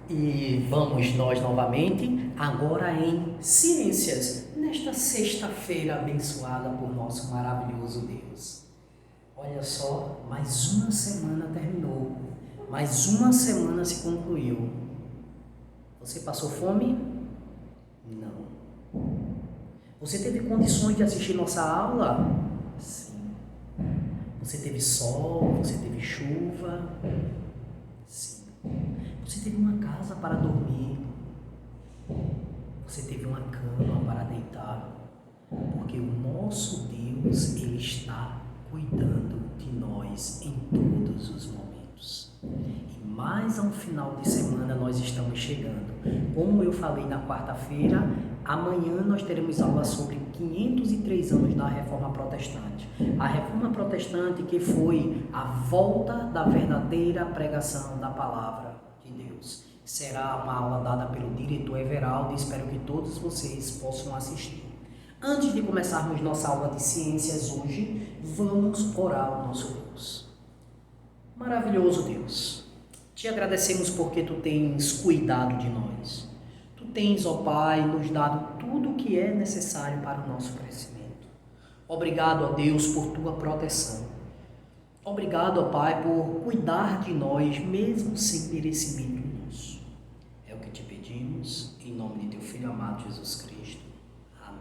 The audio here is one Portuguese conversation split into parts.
E vamos nós novamente, agora em Ciências, nesta sexta-feira abençoada por nosso maravilhoso Deus. Olha só, mais uma semana terminou, mais uma semana se concluiu. Você passou fome? Não. Você teve condições de assistir nossa aula? Sim. Você teve sol, você teve chuva? Sim. Você teve uma casa para dormir. Você teve uma cama para deitar. Porque o nosso Deus, Ele está cuidando de nós em todos os momentos. E mais ao final de semana nós estamos chegando. Como eu falei na quarta-feira, amanhã nós teremos aula sobre 503 anos da Reforma Protestante. A Reforma Protestante que foi a volta da verdadeira pregação da palavra de Deus. Será uma aula dada pelo diretor Everaldo e espero que todos vocês possam assistir. Antes de começarmos nossa aula de ciências hoje, vamos orar ao nosso Deus. Maravilhoso Deus, te agradecemos porque Tu tens cuidado de nós. Tu tens, ó Pai, nos dado tudo o que é necessário para o nosso crescimento. Obrigado, ó Deus, por Tua proteção. Obrigado, ó Pai, por cuidar de nós, mesmo sem merecimento nosso. É o que te pedimos, em nome de Teu Filho amado Jesus Cristo. Amém.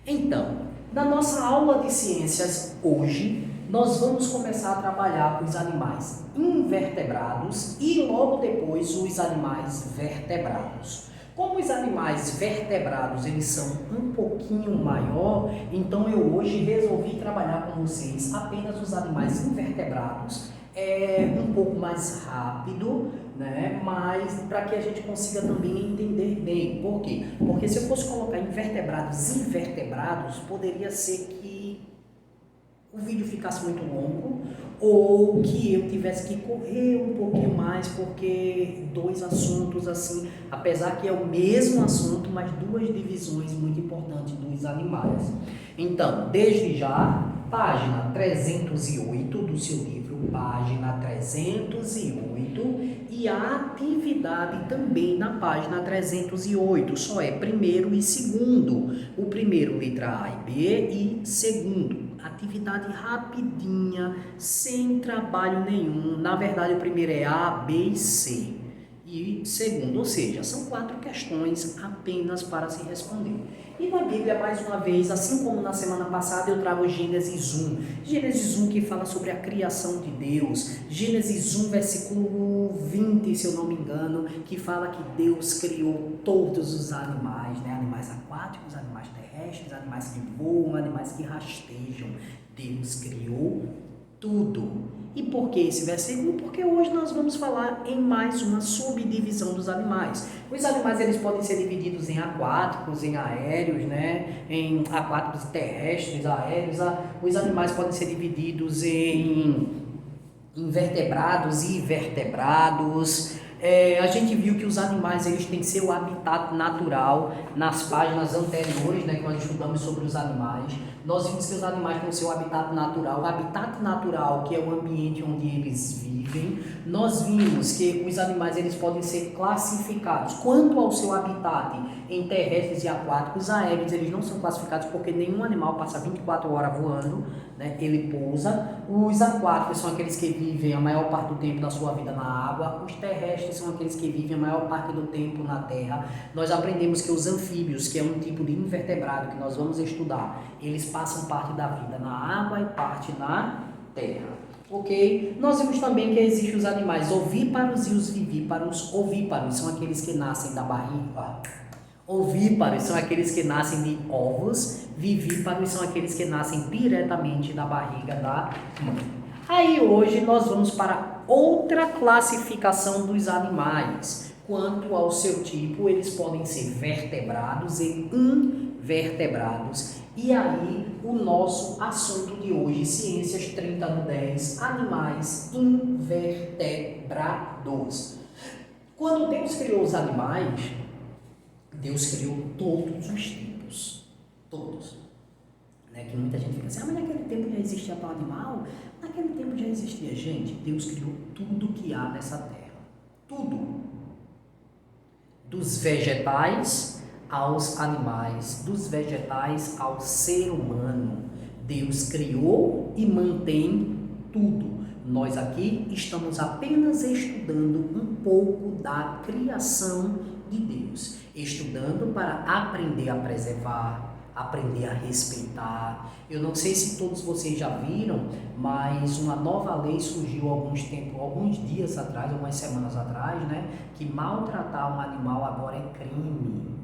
Então, na nossa aula de ciências hoje, nós vamos começar a trabalhar com os animais invertebrados e logo depois os animais vertebrados. Como os animais vertebrados eles são um pouquinho maior, então eu hoje resolvi trabalhar com vocês apenas os animais invertebrados, um pouco mais rápido, né? Mas para que a gente consiga também entender bem. Por quê? Porque se eu fosse colocar invertebrados e invertebrados, poderia ser que o vídeo ficasse muito longo ou que eu tivesse que correr um pouquinho mais, porque dois assuntos assim, apesar que é o mesmo assunto, mas duas divisões muito importantes dos animais. Então, desde já, página 308 do seu livro, página 308, e a atividade também na página 308, só é primeiro e segundo. O primeiro, letra A e B, e segundo. Atividade rapidinha, sem trabalho nenhum. Na verdade, o primeiro é A, B e C. E segundo, ou seja, são 4 questões apenas para se responder. E na Bíblia, mais uma vez, assim como na semana passada, eu trago Gênesis 1. Gênesis 1 que fala sobre a criação de Deus. Gênesis 1, versículo 20, se eu não me engano, que fala que Deus criou todos os animais, né? Animais aquáticos, animais terrestres, animais que voam, animais que rastejam. Deus criou tudo. E por que esse versículo? Porque hoje nós vamos falar em mais uma subdivisão dos animais. Os animais eles podem ser divididos em aquáticos, em aéreos, né? Em aquáticos terrestres, aéreos. Os animais podem ser divididos em invertebrados e vertebrados. A gente viu que os animais eles têm seu habitat natural nas páginas anteriores, né, que nós estudamos sobre os animais. Nós vimos que os animais têm o seu habitat natural, o habitat natural que é o ambiente onde eles vivem. Nós vimos que os animais eles podem ser classificados quanto ao seu habitat em terrestres e aquáticos. Aéreos eles não são classificados porque nenhum animal passa 24 horas voando, né? Ele pousa. Os aquáticos são aqueles que vivem a maior parte do tempo da sua vida na água. Os terrestres são aqueles que vivem a maior parte do tempo na terra. Nós aprendemos que os anfíbios, que é um tipo de invertebrado que nós vamos estudar, eles passam parte da vida na água e parte na terra. Ok? Nós vimos também que existem os animais ovíparos e os vivíparos. Ovíparos são aqueles que nascem da barriga. Ovíparos são aqueles que nascem de ovos. Vivíparos são aqueles que nascem diretamente da barriga da mãe. Aí hoje nós vamos para outra classificação dos animais. Quanto ao seu tipo, eles podem ser vertebrados e invertebrados. E aí, o nosso assunto de hoje, Ciências 30/10, animais invertebrados. Quando Deus criou os animais, Deus criou todos os tipos, todos. Né? Que muita gente fica assim, mas naquele tempo já existia tal animal? Naquele tempo já existia gente. Deus criou tudo que há nessa terra, tudo. dos vegetais aos animais, dos vegetais ao ser humano. Deus criou e mantém tudo. Nós aqui estamos apenas estudando um pouco da criação de Deus, estudando para aprender a preservar, aprender a respeitar. Eu não sei se todos vocês já viram, mas uma nova lei surgiu alguns dias atrás, algumas semanas atrás, né, que maltratar um animal agora é crime.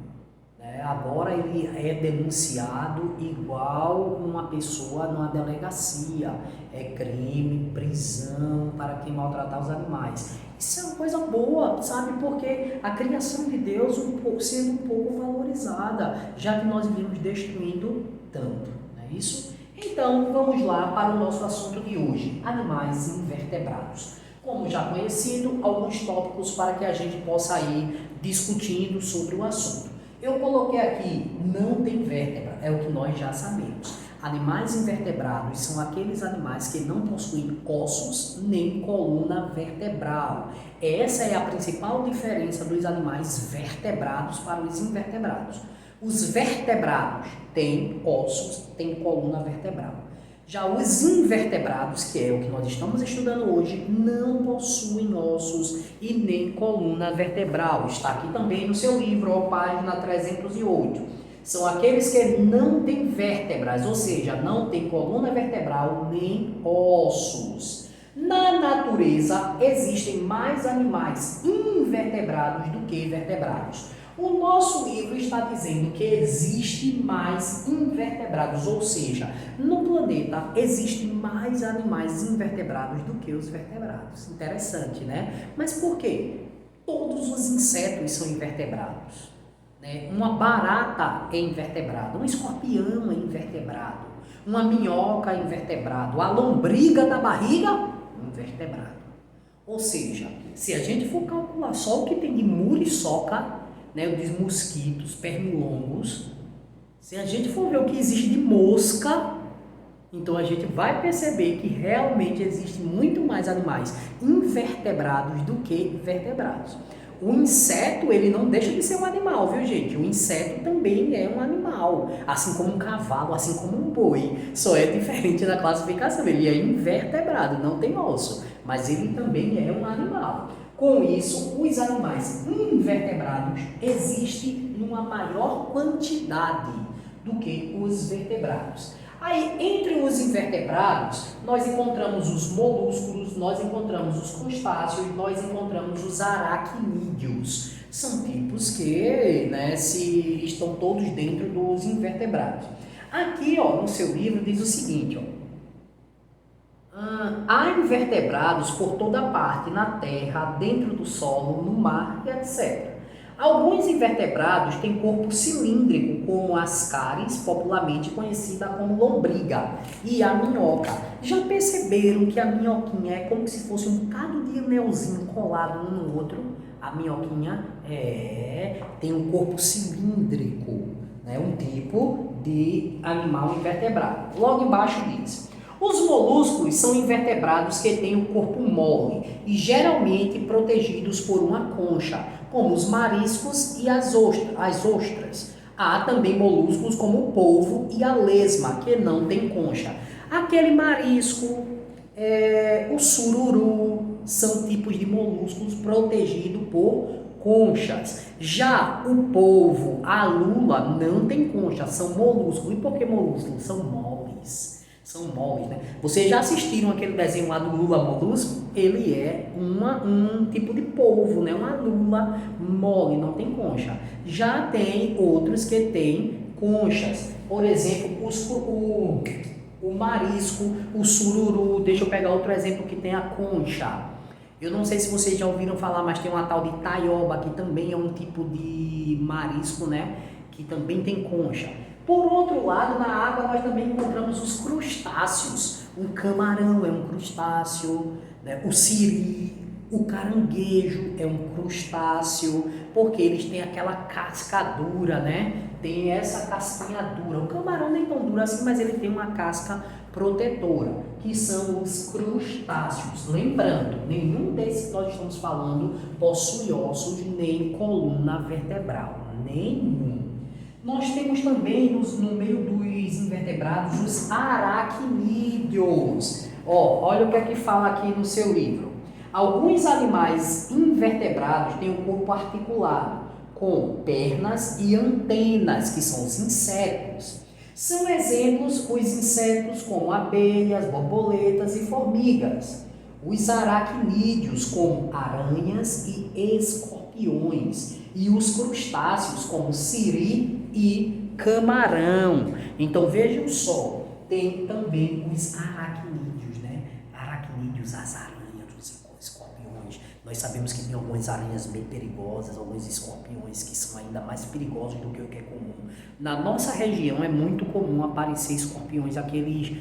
Agora ele é denunciado igual uma pessoa numa delegacia. É crime, prisão para quem maltratar os animais. Isso é uma coisa boa, sabe? Porque a criação de Deus sendo um pouco valorizada, já que nós vivemos destruindo tanto, não é isso? Então, vamos lá para o nosso assunto de hoje, animais invertebrados. Como já conhecido, alguns tópicos para que a gente possa ir discutindo sobre o assunto. Eu coloquei aqui, não tem vértebra, é o que nós já sabemos. Animais invertebrados são aqueles animais que não possuem ossos nem coluna vertebral. Essa é a principal diferença dos animais vertebrados para os invertebrados. Os vertebrados têm ossos, têm coluna vertebral. Já os invertebrados, que é o que nós estamos estudando hoje, não possuem ossos e nem coluna vertebral. Está aqui também no seu livro, ó, página 308. São aqueles que não têm vértebras, ou seja, não têm coluna vertebral nem ossos. Na natureza, existem mais animais invertebrados do que vertebrados. O nosso livro está dizendo que existe mais invertebrados, ou seja, no planeta existem mais animais invertebrados do que os vertebrados. Interessante, né? Mas por quê? Todos os insetos são invertebrados, né? Uma barata é invertebrada, um escorpião é invertebrado, uma minhoca é invertebrado, a lombriga da barriga, invertebrado. Ou seja, se a gente for calcular só o que tem de muriçoca, né, dos mosquitos, pernilongos, se a gente for ver o que existe de mosca, então a gente vai perceber que realmente existe muito mais animais invertebrados do que vertebrados. O inseto, ele não deixa de ser um animal, viu, gente? O inseto também é um animal, assim como um cavalo, assim como um boi. Só é diferente na classificação, ele é invertebrado, não tem osso, mas ele também é um animal. Com isso, os animais invertebrados existem numa maior quantidade do que os vertebrados. Aí, entre os invertebrados, nós encontramos os molúsculos, nós encontramos os crustáceos, nós encontramos os aracnídeos. São tipos que, né, estão todos dentro dos invertebrados. Aqui, ó, no seu livro diz o seguinte, ó. Há invertebrados por toda parte, na terra, dentro do solo, no mar e etc. Alguns invertebrados têm corpo cilíndrico, como as cáries, popularmente conhecida como lombriga, e a minhoca. Já perceberam que a minhoquinha é como se fosse um bocado de anelzinho colado um no outro? A minhoquinha tem um corpo cilíndrico, né? Um tipo de animal invertebrado. Logo embaixo diz: os moluscos são invertebrados que têm o corpo mole e geralmente protegidos por uma concha, como os mariscos e as ostras. Há também moluscos como o polvo e a lesma, que não tem concha. Aquele marisco, o sururu, são tipos de moluscos protegidos por conchas. Já o polvo, a lula, não tem concha, são moluscos. E por que moluscos? São moles. São moles, né? Vocês já assistiram aquele desenho lá do Lula Molusco? Ele é um tipo de polvo, né? Uma lula mole, não tem concha. Já tem outros que têm conchas. Por exemplo, o marisco, o sururu. Deixa eu pegar outro exemplo que tem a concha. Eu não sei se vocês já ouviram falar, mas tem uma tal de taioba, que também é um tipo de marisco, né? Que também tem concha. Por outro lado, na água nós também encontramos os crustáceos. O camarão é um crustáceo, né? O siri, o caranguejo é um crustáceo, porque eles têm aquela casca dura, né? Tem essa casquinha dura. O camarão nem tão duro assim, mas ele tem uma casca protetora, que são os crustáceos. Lembrando, nenhum desses que nós estamos falando possui ossos nem coluna vertebral, nenhum. Nós temos também no meio dos invertebrados os aracnídeos. Olha o que é que fala aqui no seu livro. Alguns animais invertebrados têm o corpo articulado, com pernas e antenas, que são os insetos. São exemplos os insetos como abelhas, borboletas e formigas. Os aracnídeos como aranhas e escorpiões. E os crustáceos como siri e camarão. Então vejam só, tem também os aracnídeos, né? Aracnídeos, as aranhas, os escorpiões. Nós sabemos que tem algumas aranhas bem perigosas, alguns escorpiões que são ainda mais perigosos do que o que é comum. Na nossa região é muito comum aparecer escorpiões, aqueles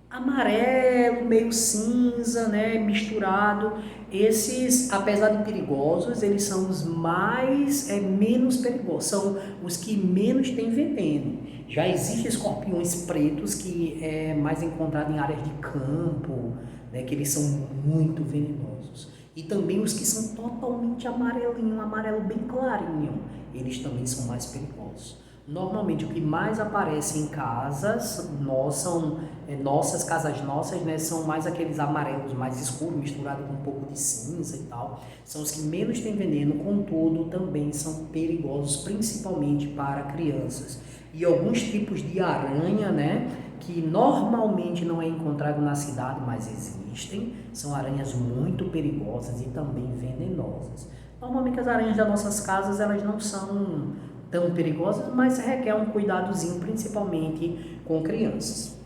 amarelo, meio cinza, né, misturado. Esses, apesar de perigosos, eles são os menos perigosos, são os que menos têm veneno. Já existem escorpiões pretos que é mais encontrado em áreas de campo, né, que eles são muito venenosos. E também os que são totalmente amarelinho, amarelo bem clarinho, eles também são mais perigosos. Normalmente o que mais aparece em casas nossas, casas nossas, né, são mais aqueles amarelos mais escuros, misturado com um pouco de cinza e tal. São os que menos têm veneno, contudo também são perigosos, principalmente para crianças. E alguns tipos de aranha, né, que normalmente não é encontrado na cidade, mas existem, são aranhas muito perigosas e também venenosas. Normalmente as aranhas das nossas casas, elas não são tão perigosas, mas requer um cuidadozinho, principalmente com crianças.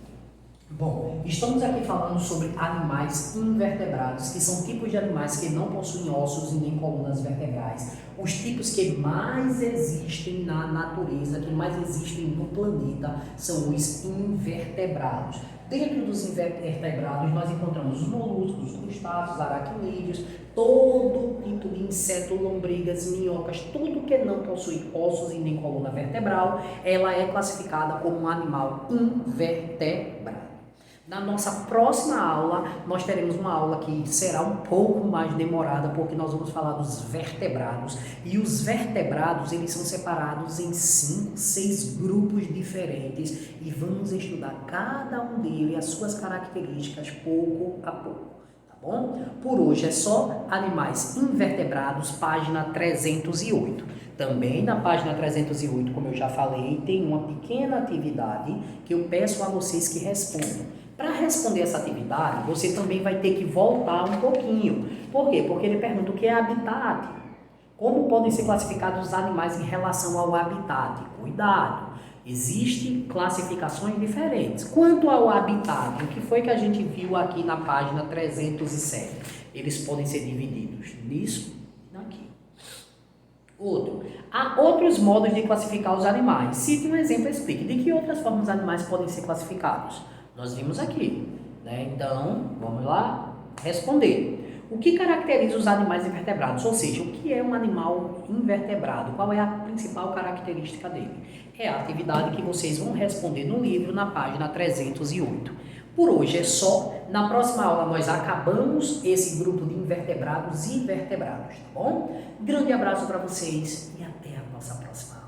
Bom, estamos aqui falando sobre animais invertebrados, que são tipos de animais que não possuem ossos e nem colunas vertebrais. Os tipos que mais existem na natureza, que mais existem no planeta, são os invertebrados. Dentro dos invertebrados, nós encontramos os moluscos, os crustáceos, aracnídeos, todo tipo de inseto, lombrigas, minhocas, tudo que não possui ossos e nem coluna vertebral, ela é classificada como um animal invertebrado. Na nossa próxima aula, nós teremos uma aula que será um pouco mais demorada, porque nós vamos falar dos vertebrados. E os vertebrados, eles são separados em 5, 6 grupos diferentes e vamos estudar cada um deles e as suas características pouco a pouco, tá bom? Por hoje é só animais invertebrados, página 308. Também na página 308, como eu já falei, tem uma pequena atividade que eu peço a vocês que respondam. Para responder essa atividade, você também vai ter que voltar um pouquinho. Por quê? Porque ele pergunta o que é habitat. Como podem ser classificados os animais em relação ao habitat? Cuidado! Existem classificações diferentes. Quanto ao habitat, o que foi que a gente viu aqui na página 307? Eles podem ser divididos nisso e aqui. Há outros modos de classificar os animais. Cite um exemplo e explique. De que outras formas os animais podem ser classificados? Nós vimos aqui, né? Então, vamos lá responder. O que caracteriza os animais invertebrados? Ou seja, o que é um animal invertebrado? Qual é a principal característica dele? É a atividade que vocês vão responder no livro, na página 308. Por hoje é só. Na próxima aula nós acabamos esse grupo de invertebrados e vertebrados, tá bom? Grande abraço para vocês e até a nossa próxima aula.